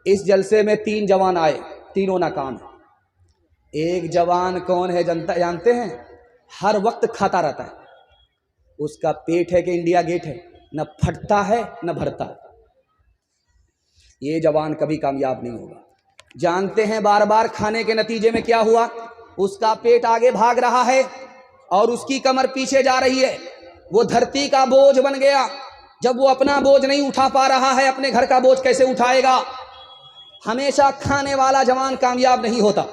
इस जलसे में 3 जवान आए, तीनों नाकाम। एक जवान कौन है जानते हैं? हर वक्त खाता रहता है, उसका पेट है कि इंडिया गेट है, न फटता है न भरता। ये जवान कभी कामयाब नहीं होगा। जानते हैं बार बार खाने के नतीजे में क्या हुआ? उसका पेट आगे भाग रहा है और उसकी कमर पीछे जा रही है। वो धरती का बोझ बन गया। जब वो अपना बोझ नहीं उठा पा रहा है, अपने घर का बोझ कैसे उठाएगा? हमेशा खाने वाला जवान कामयाब नहीं होता।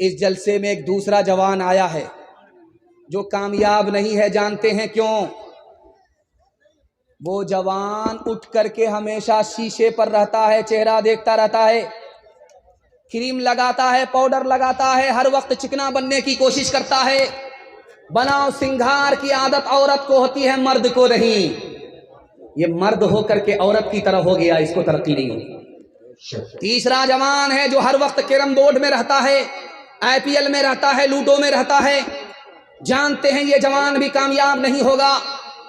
इस जलसे में एक दूसरा जवान आया है जो कामयाब नहीं है। जानते हैं क्यों? वो जवान उठ करके हमेशा शीशे पर रहता है, चेहरा देखता रहता है, क्रीम लगाता है, पाउडर लगाता है, हर वक्त चिकना बनने की कोशिश करता है। बनाव सिंगार की आदत औरत को होती है, मर्द को नहीं। ये मर्द होकर के औरत की तरह हो गया, इसको तरक्की नहीं होगी। तीसरा जवान है जो हर वक्त कैरम बोर्ड में रहता है, IPL में रहता है, लूडो में रहता है। जानते हैं ये जवान भी कामयाब नहीं होगा।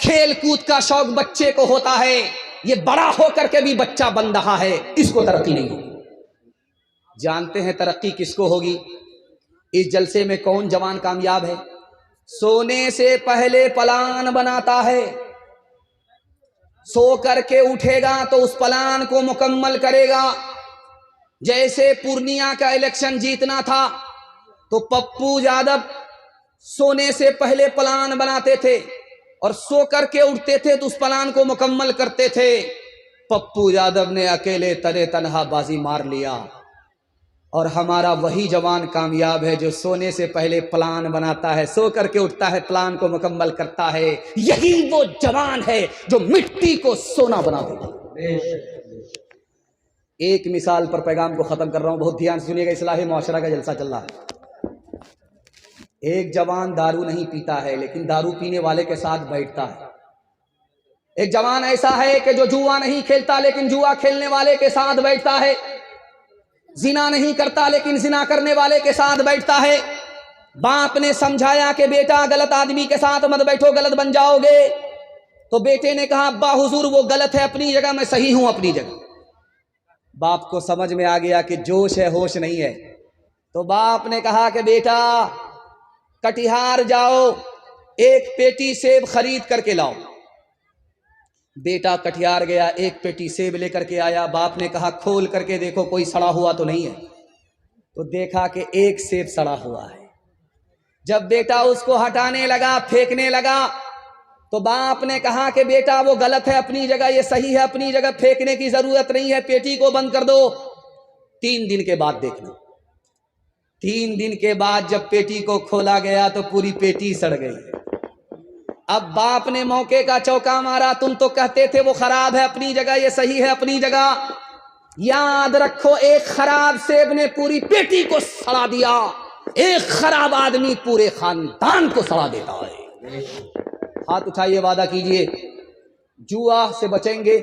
खेल कूद का शौक बच्चे को होता है, ये बड़ा होकर के भी बच्चा बन रहा है, इसको तरक्की नहीं होगी। जानते हैं तरक्की किसको होगी? इस जलसे में कौन जवान कामयाब है? सोने से पहले प्लान बनाता है, सो करके उठेगा तो उस प्लान को मुकम्मल करेगा। जैसे पूर्णिया का इलेक्शन जीतना था तो पप्पू यादव सोने से पहले प्लान बनाते थे और सो करके उठते थे तो उस प्लान को मुकम्मल करते थे। पप्पू यादव ने अकेले तने तनहा बाजी मार लिया और हमारा वही जवान कामयाब है जो सोने से पहले प्लान बनाता है, सो करके उठता है, प्लान को मुकम्मल करता है। यही वो जवान है जो मिट्टी को सोना बना देता। एक मिसाल पर पैगाम को खत्म कर रहा हूं, बहुत ध्यान से सुनिएगा। इस्लाही मुआशरा का जलसा चल रहा है। एक जवान दारू नहीं पीता है लेकिन दारू पीने वाले के साथ बैठता है। एक जवान ऐसा है कि जो जुआ नहीं खेलता लेकिन जुआ खेलने वाले के साथ बैठता है। जिना नहीं करता लेकिन जिना करने वाले के साथ बैठता है। बाप ने समझाया कि बेटा गलत आदमी के साथ मत बैठो, गलत बन जाओगे। तो बेटे ने कहा अब्बा हुजूर वो गलत है अपनी जगह, मैं सही हूं अपनी जगह। बाप को समझ में आ गया कि जोश है होश नहीं है। तो बाप ने कहा कि बेटा कटिहार जाओ, एक पेटी सेब खरीद करके लाओ। बेटा कटिहार गया, एक पेटी सेब लेकर के आया। बाप ने कहा खोल करके देखो कोई सड़ा हुआ तो नहीं है। तो देखा कि एक सेब सड़ा हुआ है। जब बेटा उसको हटाने लगा, फेंकने लगा, तो बाप ने कहा कि बेटा वो गलत है अपनी जगह, ये सही है अपनी जगह, फेंकने की जरूरत नहीं है, पेटी को बंद कर दो। 3 दिन के बाद देखना। 3 दिन के बाद जब पेटी को खोला गया तो पूरी पेटी सड़ गई। अब बाप ने मौके का चौका मारा, तुम तो कहते थे वो खराब है अपनी जगह, ये सही है अपनी जगह। याद रखो एक खराब सेब ने पूरी पेटी को सड़ा दिया, एक खराब आदमी पूरे खानदान को सड़ा देता है। हाथ उठाइए, वादा कीजिए जुआ से बचेंगे,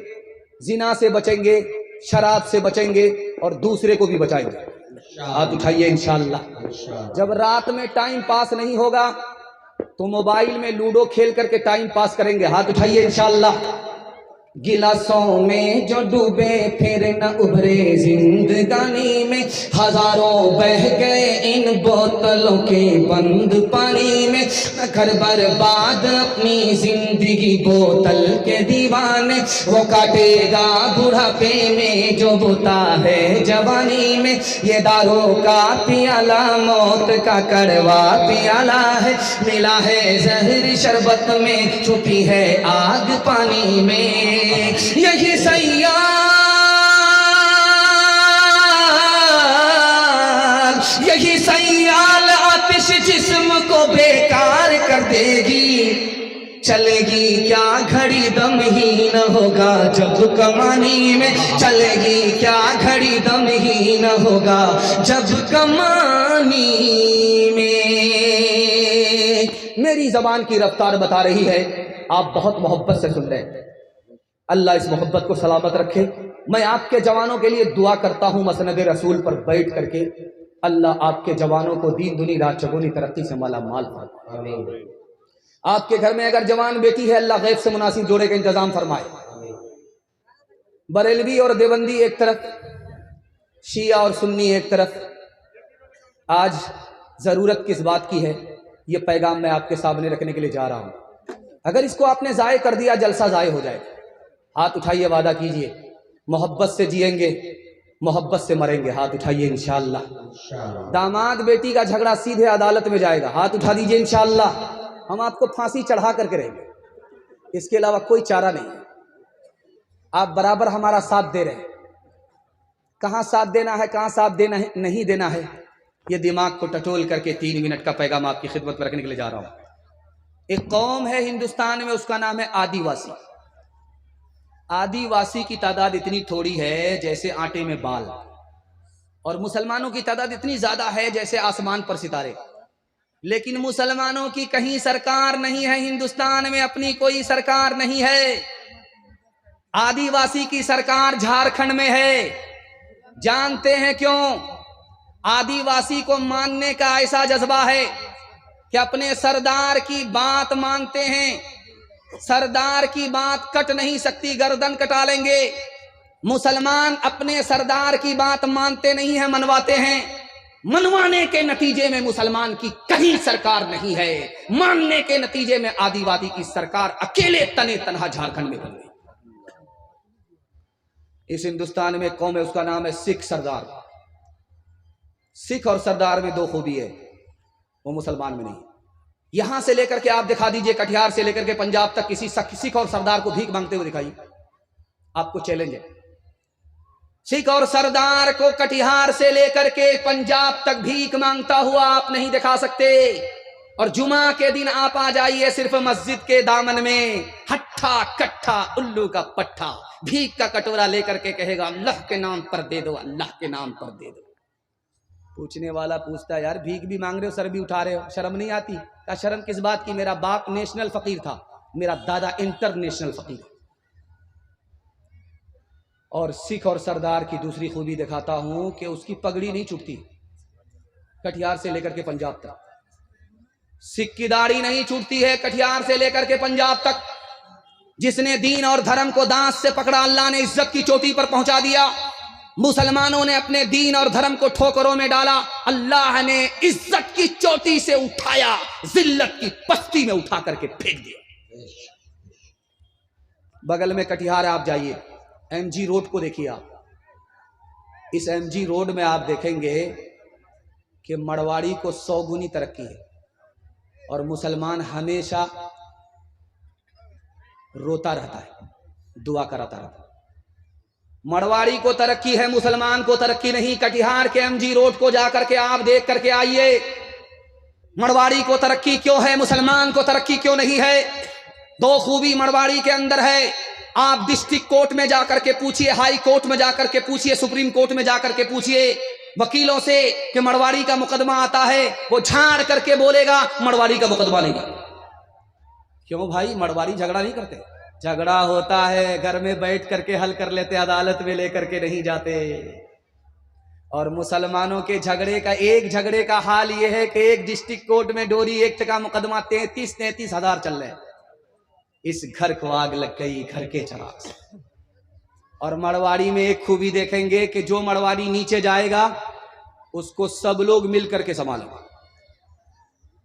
जिना से बचेंगे, शराब से बचेंगे और दूसरे को भी बचाएंगे। हाथ उठाइए इंशाअल्लाह। जब रात में टाइम पास नहीं होगा तो मोबाइल में लूडो खेल करके टाइम पास करेंगे। हाथ उठाइए इंशाअल्लाह। गिलासों में जो डूबे फिर न उभरे जिंदगानी में, हजारों बह गए इन बोतलों के बंद पानी में। कर बर्बाद अपनी जिंदगी बोतल के दीवाने, वो काटेगा बुढ़ापे में जो बोता है जवानी में। ये दारू का पियाला मौत का कड़वा पियाला है, मिला है जहर शरबत में, छुपी है आग पानी में। यही सैयार, यही सैयाल आतिश जिस्म को बेकार कर देगी। चलेगी क्या घड़ी दम ही न होगा जब कमानी में, चलेगी क्या घड़ी दम ही न होगा जब कमानी में। मेरी जबान की रफ्तार बता रही है, आप बहुत मोहब्बत से सुन रहे हैं। अल्लाह इस मोहब्बत को सलामत रखे। मैं आपके जवानों के लिए दुआ करता हूँ मसनद रसूल पर बैठ करके, अल्लाह आपके जवानों को दीन दुनी रात चगुनी तरक्की से माला माल फरमाए। आपके घर में अगर जवान बेटी है, अल्लाह गैब से मुनासिब जोड़े का इंतजाम फरमाए। बरेलवी और देवबंदी एक तरफ, शिया और सुन्नी एक तरफ। आज ज़रूरत किस बात की है, ये पैगाम मैं आपके सामने रखने के लिए जा रहा हूँ। अगर इसको आपने ज़ाय कर दिया, जलसा ज़ाय हो जाए। हाथ उठाइए, वादा कीजिए, मोहब्बत से जिएंगे, मोहब्बत से मरेंगे। हाथ उठाइए इंशाअल्लाह। दामाद बेटी का झगड़ा सीधे अदालत में जाएगा। हाथ उठा दीजिए इंशाअल्लाह। हम आपको फांसी चढ़ा करके रहेंगे, इसके अलावा कोई चारा नहीं है। आप बराबर हमारा साथ दे रहे हैं। कहाँ साथ देना है, कहाँ साथ देना है, नहीं देना है, ये दिमाग को टटोल करके 3 मिनट का पैगाम आपकी खिदमत में रखने के लिए जा रहा हूँ। एक कौम है हिंदुस्तान में, उसका नाम है आदिवासी। आदिवासी की तादाद इतनी थोड़ी है जैसे आटे में बाल, और मुसलमानों की तादाद इतनी ज्यादा है जैसे आसमान पर सितारे। लेकिन मुसलमानों की कहीं सरकार नहीं है, हिंदुस्तान में अपनी कोई सरकार नहीं है। आदिवासी की सरकार झारखंड में है। जानते हैं क्यों? आदिवासी को मानने का ऐसा जज्बा है कि अपने सरदार की बात मानते हैं। सरदार की बात कट नहीं सकती, गर्दन कटा लेंगे। मुसलमान अपने सरदार की बात मानते नहीं है, मनवाते हैं। मनवाने के नतीजे में मुसलमान की कहीं सरकार नहीं है, मानने के नतीजे में आदिवासी की सरकार अकेले तने तनहा झारखंड में बन गई। इस हिंदुस्तान में कौम है, उसका नाम है सिख सरदार। सिख और सरदार में 2 खूबी है, वो मुसलमान में नहीं। यहां से लेकर के आप दिखा दीजिए, कटिहार से लेकर के पंजाब तक किसी सिख और सरदार को भीख मांगते हुए दिखाइए, आपको चैलेंज है। सिख और सरदार को कटिहार से लेकर के पंजाब तक भीख मांगता हुआ आप नहीं दिखा सकते। और जुमा के दिन आप आ जाइए सिर्फ मस्जिद के दामन में, हट्ठा कट्ठा उल्लू का पट्ठा भीख का कटोरा लेकर के कहेगा अल्लाह के नाम पर दे दो, अल्लाह के नाम पर दे दो। पूछने वाला पूछता है, यार भीख भी मांग रहे हो, सर भी उठा रहे हो, शर्म नहीं आती? क्या शर्म किस बात की? मेरा बाप नेशनल फकीर था, मेरा दादा इंटरनेशनल फकीर। और सिख और सरदार की दूसरी खूबी दिखाता हूं कि उसकी पगड़ी नहीं छूटती। कटिहार से लेकर के पंजाब तक सिख की दाढ़ी नहीं छूटती है, कटिहार से लेकर के पंजाब तक। जिसने दीन और धर्म को दांत से पकड़ा, अल्लाह ने इज्जत की चोटी पर पहुंचा दिया। मुसलमानों ने अपने दीन और धर्म को ठोकरों में डाला, अल्लाह ने इज्जत की चोटी से उठाया, जिल्लत की पस्ती में उठा करके फेंक दिया। बगल में कटिहार आप जाइए, एमजी रोड को देखिए आप। इस एमजी रोड में आप देखेंगे कि मड़वाड़ी को 100 गुनी तरक्की है, और मुसलमान हमेशा रोता रहता है, दुआ कराता रहता है। मड़वाड़ी को तरक्की है, मुसलमान को तरक्की नहीं। कटिहार के एमजी रोड को जाकर के आप देख करके आइए, मड़वाड़ी को तरक्की क्यों है, मुसलमान को तरक्की क्यों नहीं है? 2 खूबी मड़वाड़ी के अंदर है। आप डिस्ट्रिक्ट कोर्ट में जाकर के पूछिए, हाई कोर्ट में जाकर के पूछिए, सुप्रीम कोर्ट में जाकर के पूछिए वकीलों से कि मड़वाड़ी का मुकदमा आता है, वो झाड़ करके बोलेगा मड़वाड़ी का मुकदमा नहीं। क्यों भाई? मड़वाड़ी झगड़ा नहीं करते? झगड़ा होता है, घर में बैठ करके हल कर लेते, अदालत में लेकर के नहीं जाते। और मुसलमानों के झगड़े का हाल यह है कि एक डिस्ट्रिक्ट कोर्ट में डोरी एक्ट का मुकदमा 33 हजार चल रहे। इस घर को आग लग गई, घर के चराग से। और मड़वाड़ी में एक खूबी देखेंगे कि जो मड़वाड़ी नीचे जाएगा उसको सब लोग मिल करके संभालेंगे।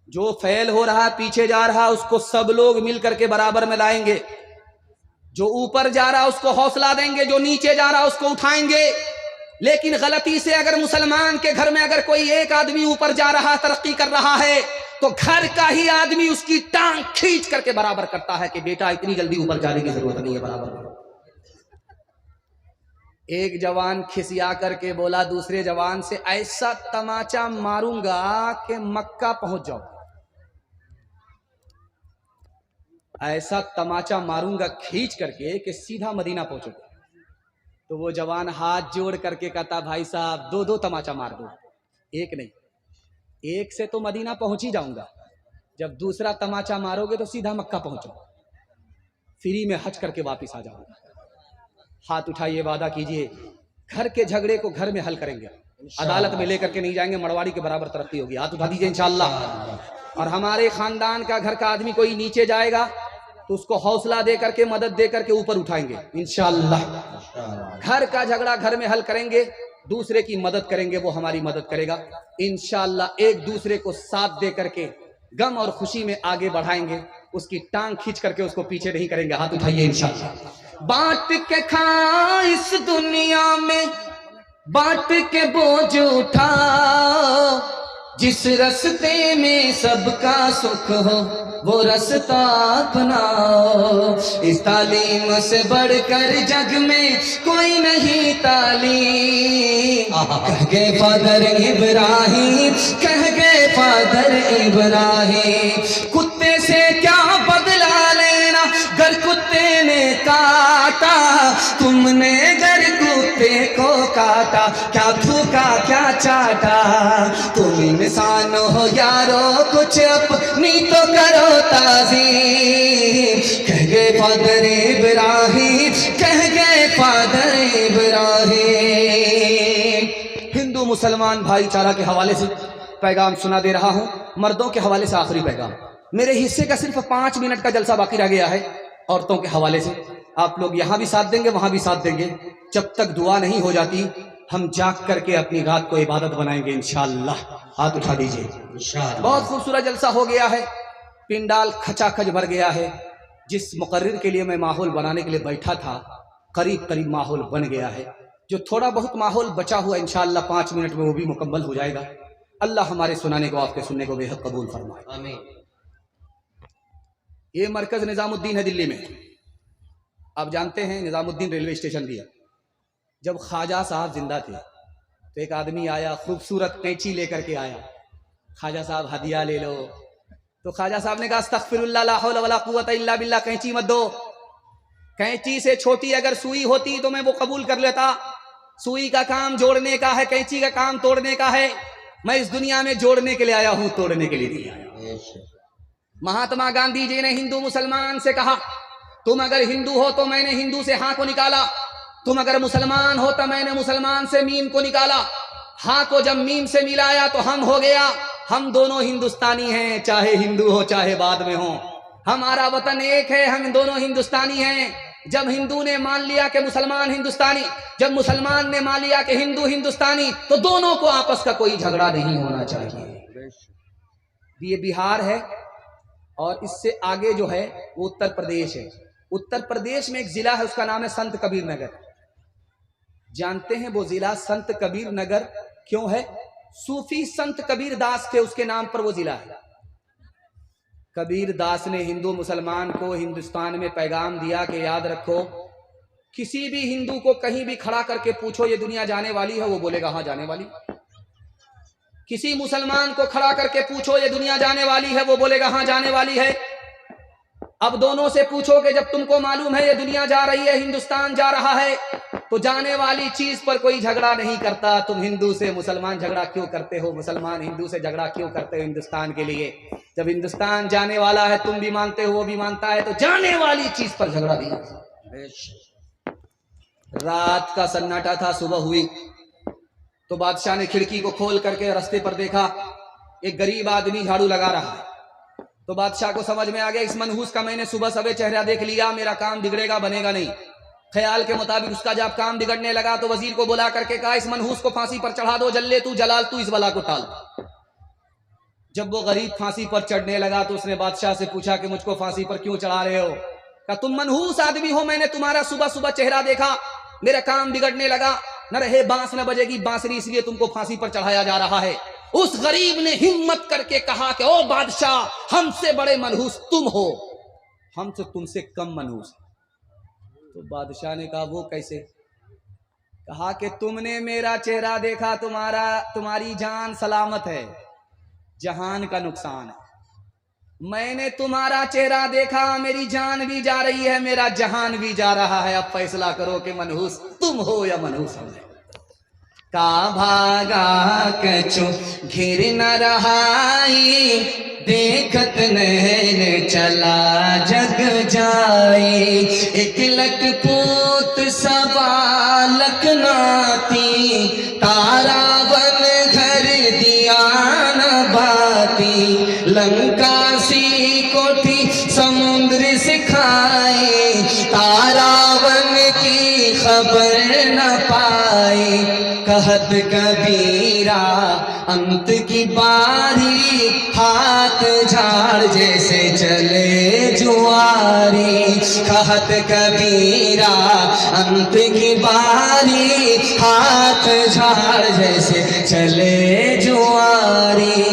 जो फेल हो रहा, पीछे जा रहा, उसको सब लोग मिल करके बराबर में लाएंगे। जो ऊपर जा रहा उसको हौसला देंगे, जो नीचे जा रहा उसको उठाएंगे। लेकिन गलती से अगर मुसलमान के घर में अगर कोई एक आदमी ऊपर जा रहा, तरक्की कर रहा है, तो घर का ही आदमी उसकी टांग खींच करके बराबर करता है कि बेटा इतनी जल्दी ऊपर जाने की जरूरत नहीं है, बराबर करो। एक जवान खिसिया करके बोला दूसरे जवान से, ऐसा तमाचा मारूंगा कि मक्का पहुंच जाओ। ऐसा तमाचा मारूंगा खींच करके कि सीधा मदीना पहुंचोगे। तो वो जवान हाथ जोड़ करके कहता, भाई साहब 2 तमाचा मार दो, एक नहीं। एक से तो मदीना पहुंच ही जाऊंगा, जब दूसरा तमाचा मारोगे तो सीधा मक्का पहुंचो, फ्री में हज करके वापिस आ जाऊंगा। हाथ उठाइए, वादा कीजिए, घर के झगड़े को घर में हल करेंगे, अदालत में लेकर के नहीं जाएंगे, मड़वाड़ी के बराबर तरक्की होगी। हाथ उठा दीजिए इंशाअल्लाह। और हमारे खानदान का घर का आदमी कोई नीचे जाएगा तो उसको हौसला दे करके, मदद दे करके ऊपर उठाएंगे इंशाअल्लाह। घर का झगड़ा घर में हल करेंगे, दूसरे की मदद करेंगे वो हमारी मदद करेगा। इंशाअल्लाह एक दूसरे को साथ दे करके गम और खुशी में आगे बढ़ाएंगे, उसकी टांग खींच करके उसको पीछे नहीं करेंगे। हाथ उठाइए इंशाअल्लाह। बांट के खा इस दुनिया में, बांट के बोझ उठा, जिस रास्ते में सबका सुख हो वो रास्ता अपनाओ। इस तालीम से बढ़कर जग में कोई नहीं तालीम। कह गए फादर इब्राहिम, कह गए फादर इब्राहिम, कुत्ते से क्या बदला लेना, गर कुत्ते ने काटा, तुमने गर कुत्ते को काटा, क्या थूका क्या चाटा, तुम इंसान हो यारो कुछ अपनी तो करो ताज़ीम। कह गए फादर इब्राहिम, कह गए फादर इब्राहिम। हिंदू मुसलमान भाईचारा के हवाले से पैगाम सुना दे रहा हूं। मर्दों के हवाले से आखिरी पैगाम, मेरे हिस्से का सिर्फ 5 मिनट का जलसा बाकी रह गया है। औरतों के हवाले से आप लोग यहां भी साथ देंगे, वहां भी साथ देंगे। जब तक दुआ नहीं हो जाती हम जाग करके अपनी रात को इबादत बनाएंगे इंशाअल्लाह। हाथ उठा दीजिए इंशाअल्लाह। बहुत खूबसूरत जलसा हो गया है, पिंडाल खचाखच भर गया है। जिस मुकर्रिर के लिए मैं माहौल बनाने के लिए बैठा था, करीब करीब माहौल बन गया है। जो थोड़ा बहुत माहौल बचा हुआ इंशाअल्लाह 5 मिनट में वो भी मुकम्मल हो जाएगा। अल्लाह हमारे सुनाने को आपके सुनने को बेहद कबूल फरमाए, आमीन। ये मरकज निजामुद्दीन है दिल्ली में। आप जानते हैं निजामुद्दीन रेलवे स्टेशन भी है। जब ख्वाजा साहब जिंदा थे तो एक आदमी आया, खूबसूरत कैंची लेकर के आया। ख्वाजा साहब हदिया ले लो, तो ख्वाजा साहब ने कहा अस्तगफिरुल्लाह ला हौला वला कुव्वता इल्ला बिल्लाह, कैंची मत दो। कैंची से छोटी अगर सुई होती तो मैं वो कबूल कर लेता। सुई का काम जोड़ने का है, कैंची का काम तोड़ने का है। मैं इस दुनिया में जोड़ने के लिए आया हूं, तोड़ने के लिए नहीं आया। महात्मा गांधी जी ने हिंदू मुसलमान से कहा, तुम अगर हिंदू हो तो मैंने हिंदू से हां को निकाला, तुम अगर मुसलमान हो तो मैंने मुसलमान से मीम को निकाला। हां को जब मीम से मिलाया तो हम हो गया। हम दोनों हिंदुस्तानी हैं, चाहे हिंदू हो चाहे बाद में हो। हमारा वतन एक है, हम दोनों हिंदुस्तानी हैं। जब हिंदू ने मान लिया कि मुसलमान हिंदुस्तानी, जब मुसलमान ने मान लिया कि हिंदू हिंदुस्तानी, तो दोनों को आपस का कोई झगड़ा नहीं होना चाहिए। ये बिहार है और इससे आगे जो है वो उत्तर प्रदेश है। उत्तर प्रदेश में एक जिला है, उसका नाम है संत कबीर नगर। जानते हैं वो जिला संत कबीर नगर क्यों है? सूफी संत कबीर दास थे, उसके नाम पर वो जिला है। कबीर दास ने हिंदू मुसलमान को हिंदुस्तान में पैगाम दिया कि याद रखो, किसी भी हिंदू को कहीं भी खड़ा करके पूछो ये दुनिया जाने वाली है, वो बोलेगा हाँ जाने वाली। किसी मुसलमान को खड़ा करके पूछो ये दुनिया जाने वाली है, वो बोलेगा हाँ जाने वाली है। अब दोनों से पूछो कि जब तुमको मालूम है ये दुनिया जा रही है, हिंदुस्तान जा रहा है, तो जाने वाली चीज पर कोई झगड़ा नहीं करता। तुम हिंदू से मुसलमान झगड़ा क्यों करते हो? मुसलमान हिंदू से झगड़ा क्यों करते हो हिंदुस्तान के लिए? जब हिंदुस्तान जाने वाला है, तुम भी मानते हो वो भी मानता है, तो जाने वाली चीज पर झगड़ा नहीं। रात का सन्नाटा था, सुबह हुई तो बादशाह ने खिड़की को खोल करके रास्ते पर देखा, एक गरीब आदमी झाड़ू लगा रहा है। तो बादशाह को समझ में आ गया, इस मनहूस का मैंने सुबह सवेरे चेहरा देख लिया, मेरा काम बिगड़ेगा, बनेगा नहीं। ख्याल के मुताबिक उसका जब काम बिगड़ने लगा तो वजीर को बुला करके कहा, इस मनहूस को फांसी पर चढ़ा दो, जल्ले तू जलाल तू, इस बला को टाल। जब वो गरीब फांसी पर चढ़ने लगा तो उसने बादशाह से पूछा कि मुझको फांसी पर क्यों चढ़ा रहे हो? कहा तुम मनहूस आदमी हो, मैंने तुम्हारा सुबह सुबह चेहरा देखा, मेरा काम बिगड़ने लगा, न रहे बांस न बजेगी बांसुरी, इसलिए तुमको फांसी पर चढ़ाया जा रहा है। उस गरीब ने हिम्मत करके कहा कि ओ बादशाह, हमसे बड़े मनहूस तुम हो, हम तो तुमसे कम मनहूस। तो बादशाह ने कहा वो कैसे? कहा कि तुमने मेरा चेहरा देखा, तुम्हारी जान सलामत है, जहान का नुकसान है। मैंने तुम्हारा चेहरा देखा, मेरी जान भी जा रही है, मेरा जहान भी जा रहा है। अब फैसला करो कि मनहूस तुम हो या मनहूस हम हैं। का भागा कछु घिर न रहाई, देखत नैन चला जग जाई। एक लक पूत सवा लख नाती, तारा बन घर दिया न बाती। लंका सी कोठी समुद्र सिखाए, तारा बन की खबर न पाई। कहत कबीरा अंत की बारी, हाथ झाड़ जैसे चले जुआरी। कहत कबीरा अंत की बारी, हाथ झाड़ जैसे चले जुआरी।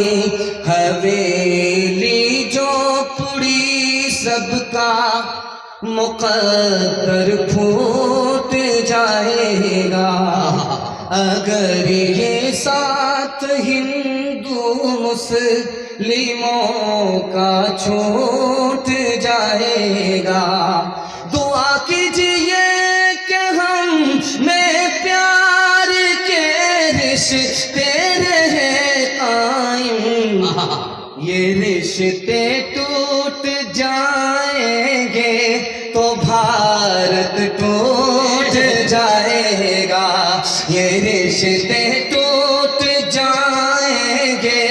हवेली जो पुड़ी सबका मुकद्दर फूट जाएगा, अगर ये साथ हिंदू मुस्लिमों का छूट जाएगा। दुआ कीजिए कि हम में प्यार के रिश्ते रहे कायम, ये रिश्ते टूट जाएंगे तो भारत टूट जाएगा। ये रिश्ते टूट जाएंगे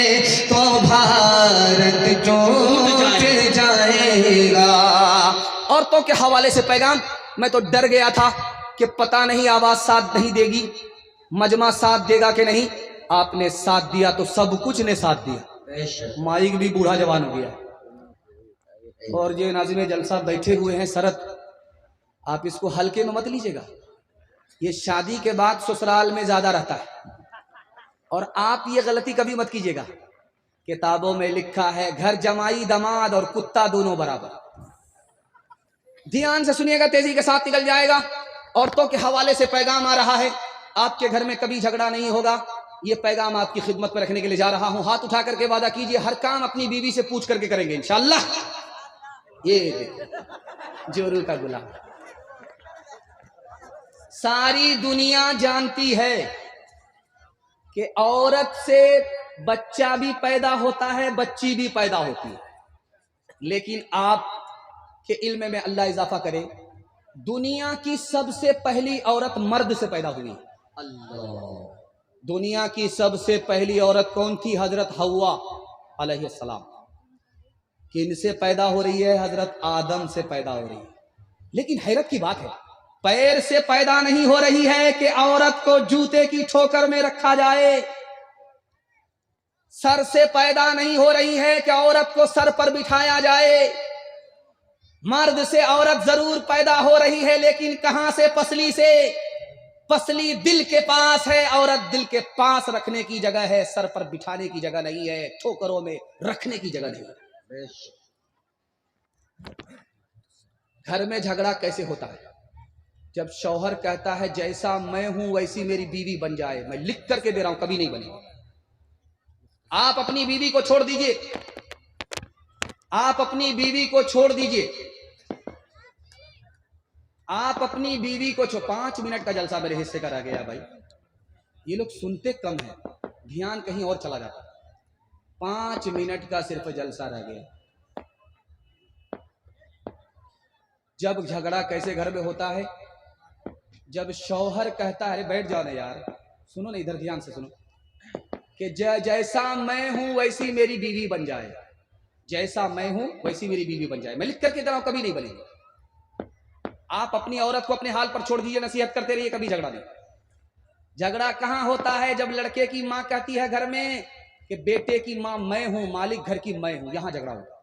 तो भारत टूट जाएगा। औरतों के हवाले से पैगाम, मैं तो डर गया था कि पता नहीं आवाज साथ नहीं देगी, मजमा साथ देगा कि नहीं। आपने साथ दिया तो सब कुछ ने साथ दिया। माइक भी बूढ़ा जवान हो गया। और जो नाज़िम जलसा बैठे हुए हैं शरत, आप इसको हल्के में मत लीजिएगा। ये शादी के बाद ससुराल में ज्यादा रहता है। और आप ये गलती कभी मत कीजिएगा। किताबों में लिखा है घर जमाई दमाद और कुत्ता दोनों बराबर। ध्यान से सुनिएगा, तेजी के साथ निकल जाएगा। औरतों के हवाले से पैगाम आ रहा है, आपके घर में कभी झगड़ा नहीं होगा। ये पैगाम आपकी खिदमत में रखने के लिए जा रहा हूं। हाथ उठा करके वादा कीजिए, हर काम अपनी बीवी से पूछ करके करेंगे इंशाअल्लाह। ये जोरू का गुलाम। सारी दुनिया जानती है कि औरत से बच्चा भी पैदा होता है, बच्ची भी पैदा होती है। लेकिन आप के इल्म में अल्लाह इजाफा करे, दुनिया की सबसे पहली औरत मर्द से पैदा हुई। अल्लाह। दुनिया की सबसे पहली औरत कौन थी? हजरत हव्वा अलैहिस्सलाम। किनसे पैदा हो रही है? हजरत आदम से पैदा हो रही है। लेकिन हैरत की बात है, पैर से पैदा नहीं हो रही है कि औरत को जूते की ठोकर में रखा जाए। सर से पैदा नहीं हो रही है कि औरत को सर पर बिठाया जाए। मर्द से औरत जरूर पैदा हो रही है, लेकिन कहां से? पसली से। पसली दिल के पास है। औरत दिल के पास रखने की जगह है, सर पर बिठाने की जगह नहीं है, ठोकरों में रखने की जगह नहीं है। घर में झगड़ा कैसे होता है? जब शौहर कहता है जैसा मैं हूं वैसी मेरी बीवी बन जाए। मैं लिख करके दे रहा हूं, कभी नहीं बनेगा। आप अपनी बीवी को छोड़ दीजिए, आप अपनी बीवी को छोड़ दीजिए, आप अपनी बीवी को 5 मिनट का जलसा मेरे हिस्से का रह गया भाई। ये लोग सुनते कम है, ध्यान कहीं और चला जाता। 5 मिनट का सिर्फ जलसा रह गया। जब झगड़ा कैसे घर में होता है? जब शौहर कहता है, बैठ जाओ ना यार, सुनो ना, इधर ध्यान से सुनो, कि जैसा मैं हूं वैसी मेरी बीवी बन जाए। जैसा मैं हूं वैसी मेरी बीवी बन जाए। मैं लिख करके दे रहा हूं, कभी नहीं बनेगी। आप अपनी औरत को अपने हाल पर छोड़ दीजिए, नसीहत करते रहिए, कभी झगड़ा नहीं। झगड़ा कहां होता है? जब लड़के की मां कहती है घर में कि बेटे की मां मैं हूं, मालिक घर की मैं हूं, यहां झगड़ा होता।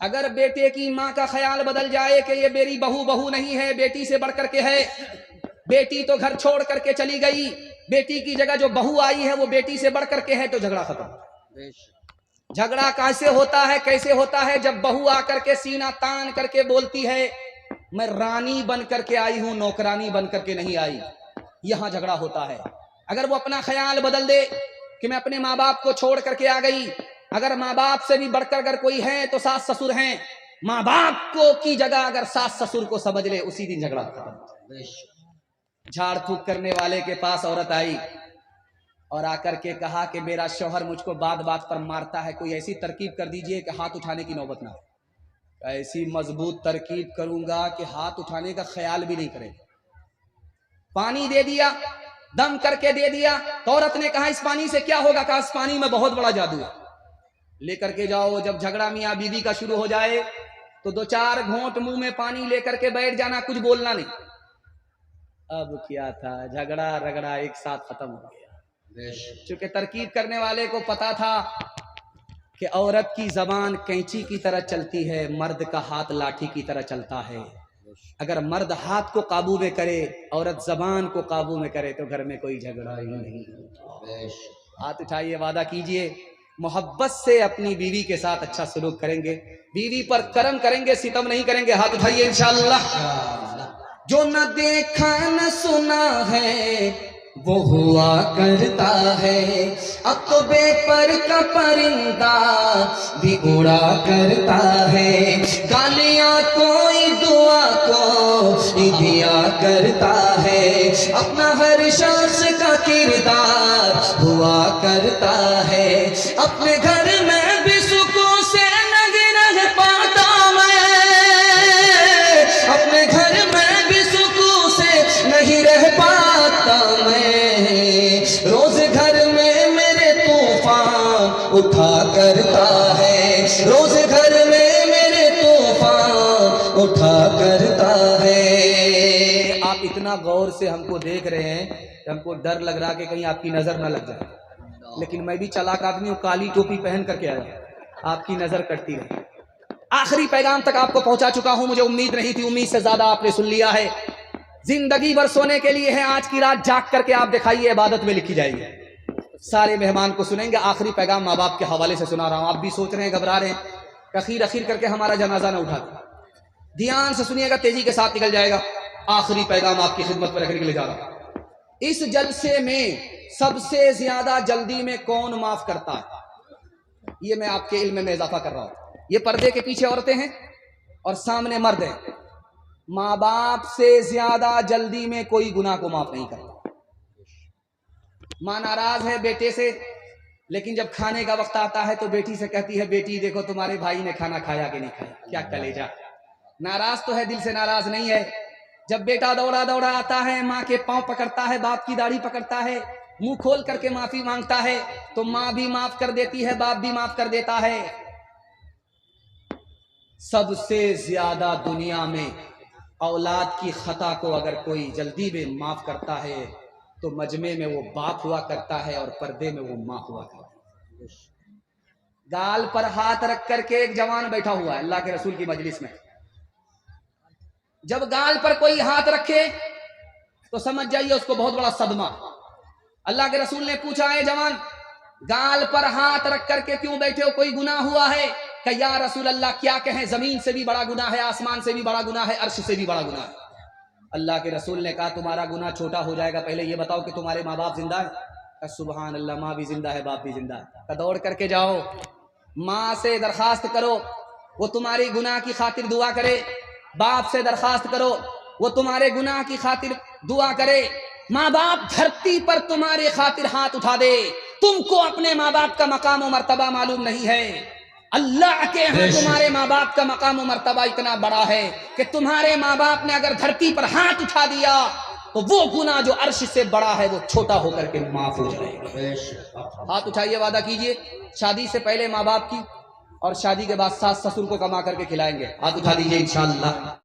अगर बेटे की मां का ख्याल बदल जाए कि ये मेरी बहू नहीं है, बेटी से बढ़ करके है, बेटी तो घर छोड़ करके चली गई, बेटी की जगह जो बहू आई है वो बेटी से बढ़ करके है, तो झगड़ा खत्म। झगड़ा कैसे होता है? कैसे होता है? जब बहू आकर के सीना तान करके बोलती है मैं रानी बन करके आई हूं, नौकरानी बन करके नहीं आई, यहां झगड़ा होता है। अगर वो अपना ख्याल बदल दे कि मैं अपने माँ बाप को छोड़ करके आ गई, अगर माँ बाप से भी बढ़कर अगर कोई है तो सास ससुर हैं, माँ बाप को की जगह अगर सास ससुर को समझ ले, उसी दिन झगड़ा खत्म। झाड़ फूक करने वाले के पास औरत आई और आकर के कहा कि मेरा शौहर मुझको बात बात पर मारता है, कोई ऐसी तरकीब कर दीजिए कि हाथ उठाने की नौबत ना हो। ऐसी मजबूत तरकीब करूंगा कि हाथ उठाने का ख्याल भी नहीं करें। पानी दे दिया, दम करके दे दिया। तो औरत ने कहा इस पानी से क्या होगा? कहा इस पानी में बहुत बड़ा जादू है, लेकर के जाओ। जब झगड़ा मियां बीवी का शुरू हो जाए तो 2-4 घोंट मुंह में पानी लेकर के बैठ जाना, कुछ बोलना नहीं। अब क्या था, झगड़ा रगड़ा एक साथ खत्म हो गया। चूंकि तरकीब करने वाले को पता था कि औरत की जबान कैंची की तरह चलती है, मर्द का हाथ लाठी की तरह चलता है। अगर मर्द हाथ को काबू में करे, औरत जबान को काबू में करे, तो घर में कोई झगड़ा ही नहीं होता। हाथ उठाइए, वादा कीजिए मोहब्बत से अपनी बीवी के साथ अच्छा सलूक करेंगे, बीवी पर करम करेंगे, सितम नहीं करेंगे। हाथ उठाइए इंशाअल्लाह। जो न देखा न सुना है वो हुआ करता है, अब तो बेपर का परिंदा भी उड़ा करता है। गालियां कोई दुआ को दिया करता है, अपना हर शख्स का किरदार हुआ करता है। अपने घर में भी सुकून से नहीं रह पाता मैं, अपने घर में भी सुकून से नहीं रह पाता मैं। रोज घर में मेरे तूफान उठा करता है, रोज घर में मेरे तूफान उठा करता है। आप इतना गौर से हमको देख रहे हैं कि हमको डर लग रहा कि कहीं आपकी नजर ना लग जाए, लेकिन मैं भी चालाक आदमी हूँ, काली टोपी पहन करके आया, आपकी नजर कटती रही। आखिरी पैगाम तक आपको पहुंचा चुका हूं, मुझे उम्मीद नहीं थी, उम्मीद से ज्यादा आपने सुन लिया है। जिंदगी भर सोने के लिए है, आज की रात जाग करके आप दिखाइए, इबादत में लिखी जाएगी। सारे मेहमान को सुनेंगे, आखिरी पैगाम माँ बाप के हवाले से सुना रहा हूं। आप भी सोच रहे हैं, घबरा रहे हैं, अखीर करके हमारा जनाजा ना उठा। ध्यान से सुनिएगा, तेजी के साथ निकल जाएगा। आखिरी पैगाम आपकी खिदमत में रखने के लिए जा रहा हूं। इस जलसे में सबसे ज्यादा जल्दी में कौन माफ करता है, ये मैं आपके इल्म में इजाफा कर रहा हूं। ये पर्दे के पीछे औरतें हैं और सामने मर्द हैं। माँ बाप से ज्यादा जल्दी में कोई गुनाह को माफ नहीं करता। माँ नाराज है बेटे से, लेकिन जब खाने का वक्त आता है तो बेटी से कहती है, बेटी देखो तुम्हारे भाई ने खाना खाया कि नहीं खाया। क्या कलेजा, नाराज तो है, दिल से नाराज नहीं है। जब बेटा दौड़ा दौड़ा आता है, माँ के पांव पकड़ता है, बाप की दाढ़ी पकड़ता है, मुंह खोल करके माफी मांगता है, तो माँ भी माफ कर देती है, बाप भी माफ कर देता है। सबसे ज्यादा दुनिया में औलाद की खता को अगर कोई जल्दी में माफ करता है तो मजमे में वो बाप हुआ करता है और पर्दे में वो माँ हुआ करती है। गाल पर हाथ रख करके एक जवान बैठा हुआ है अल्लाह के रसूल की मजलिस में। जब गाल पर कोई हाथ रखे तो समझ जाइए उसको बहुत बड़ा सदमा। अल्लाह के रसूल ने पूछा, है जवान गाल पर हाथ रख करके क्यों बैठे हो, कोई गुनाह हुआ है? कि या रसूल अल्लाह क्या कहें, जमीन से भी बड़ा गुनाह है, आसमान से भी बड़ा गुनाह है, अर्श से भी बड़ा गुनाह है। अल्लाह के रसूल ने कहा, तुम्हारा गुनाह छोटा हो जाएगा, पहले ये बताओ कि तुम्हारे माँ बाप जिंदा है? सुभान अल्लाह, माँ भी जिंदा है, बाप भी जिंदा है। दौड़ करके जाओ, माँ से दरखास्त करो वो तुम्हारी गुनाह की खातिर दुआ करे, बाप से दरखास्त करो वो तुम्हारे गुनाह की खातिर दुआ करे। माँ बाप धरती पर तुम्हारे खातिर हाथ उठा दे, तुमको अपने माँ बाप का मकाम और मर्तबा मालूम नहीं है। अल्लाह के यहाँ तुम्हारे माँ बाप का मकाम और मर्तबा इतना बड़ा है कि तुम्हारे माँ बाप ने अगर धरती पर हाथ उठा दिया तो वो गुनाह जो अर्श से बड़ा है वो छोटा होकर के माफ हो जाएगा। हाथ उठाइए, वादा कीजिए शादी से पहले माँ बाप की और शादी के बाद सास ससुर को कमा करके खिलाएंगे। हाथ उठा दीजिए इंशाअल्लाह।